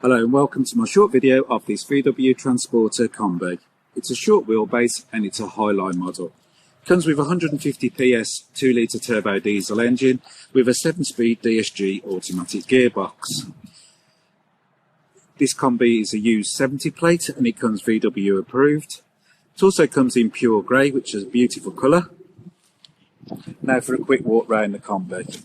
Hello and welcome to my short video of this VW Transporter Kombi. It's a short wheelbase and it's a Highline model. It comes with 150 PS 2 litre turbo diesel engine with a 7-speed DSG automatic gearbox. This Kombi is a used 70 plate and it comes VW approved. It also comes in pure grey, which is a beautiful colour. Now for a quick walk round the Kombi.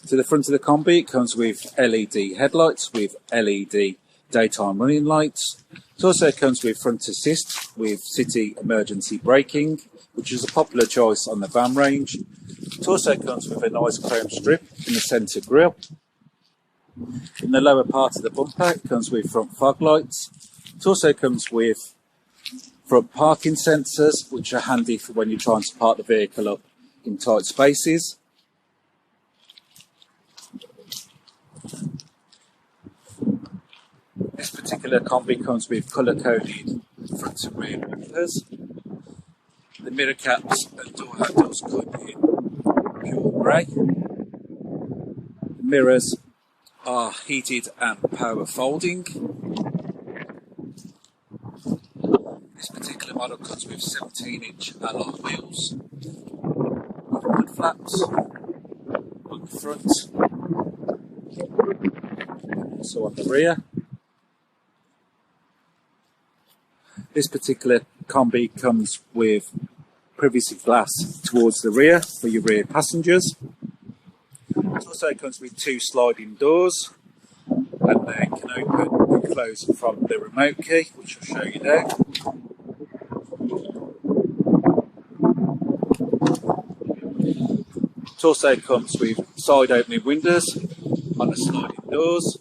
To the front of the Kombi, it comes with LED headlights with LED daytime running lights. It also comes with front assist with city emergency braking, which is a popular choice on the van range. It also comes with a nice chrome strip in the centre grille. In the lower part of the bumper, it comes with front fog lights. It also comes with front parking sensors, which are handy for when you're trying to park the vehicle up in tight spaces. This particular Kombi comes with colour-coded front and rear wimpers. The mirror caps and door handles come in pure grey. The mirrors are heated and power folding. This particular model comes with 17-inch alloy wheels with mud flaps on the front, also on the rear. This particular Kombi comes with privacy glass towards the rear for your rear passengers. It also comes with 2 sliding doors, and they can open and close from the remote key, which I'll show you now. It also comes with side opening windows on the sliding doors.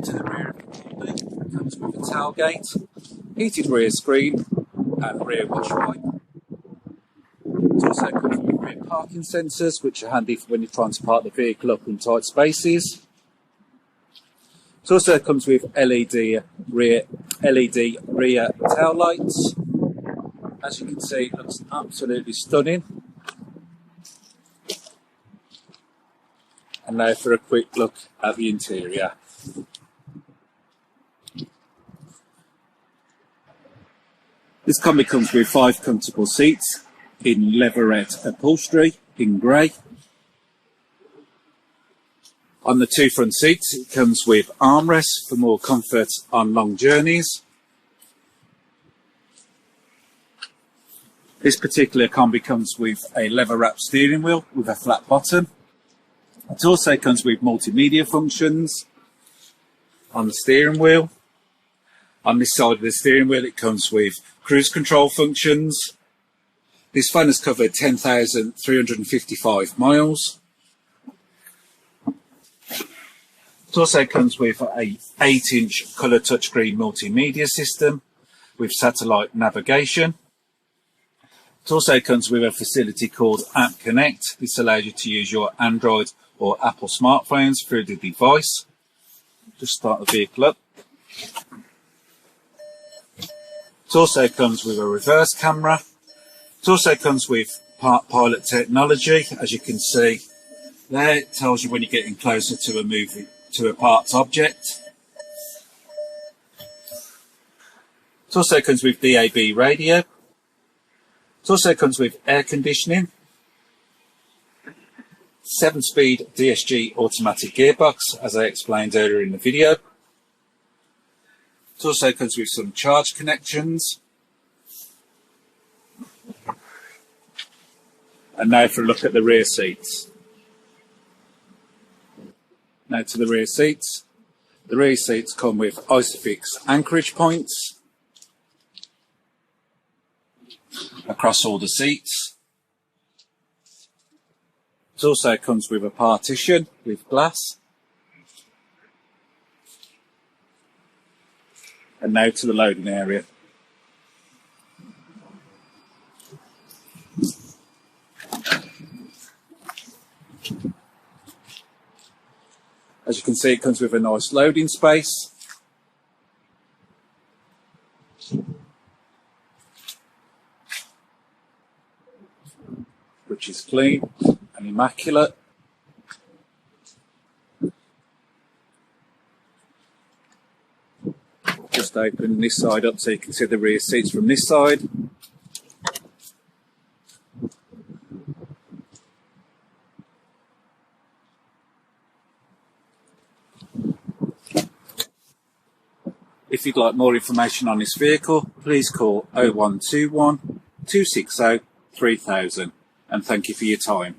To the rear of the Kombi, it comes with a tailgate, heated rear screen and rear wash wipe. It also comes with rear parking sensors, which are handy for when you're trying to park the vehicle up in tight spaces. It also comes with LED rear tail lights. As you can see, it looks absolutely stunning. And now for a quick look at the interior. This Kombi comes with 5 comfortable seats in leatherette upholstery in grey. On the 2 front seats, it comes with armrests for more comfort on long journeys. This particular Kombi comes with a leather-wrapped steering wheel with a flat bottom. It also comes with multimedia functions on the steering wheel. On this side of the steering wheel, it comes with cruise control functions. This van has covered 10,355 miles. It also comes with a 8-inch colour touchscreen multimedia system with satellite navigation. It also comes with a facility called App Connect. This allows you to use your Android or Apple smartphones through the device. Just start the vehicle up. It also comes with a reverse camera. It also comes with Park Pilot technology. As you can see there, it tells you when you're getting closer to a parked object. It also comes with DAB radio. It also comes with air conditioning, 7-speed DSG automatic gearbox, as I explained earlier in the video. It also comes with some charge connections. And now for a look at the rear seats. Now to the rear seats. The rear seats come with Isofix anchorage points across all the seats. It also comes with a partition with glass. And now to the loading area. As you can see, it comes with a nice loading space. which is clean and immaculate. Just open this side up so you can see the rear seats from this side. If you'd like more information on this vehicle, please call 0121 260 3000, and thank you for your time.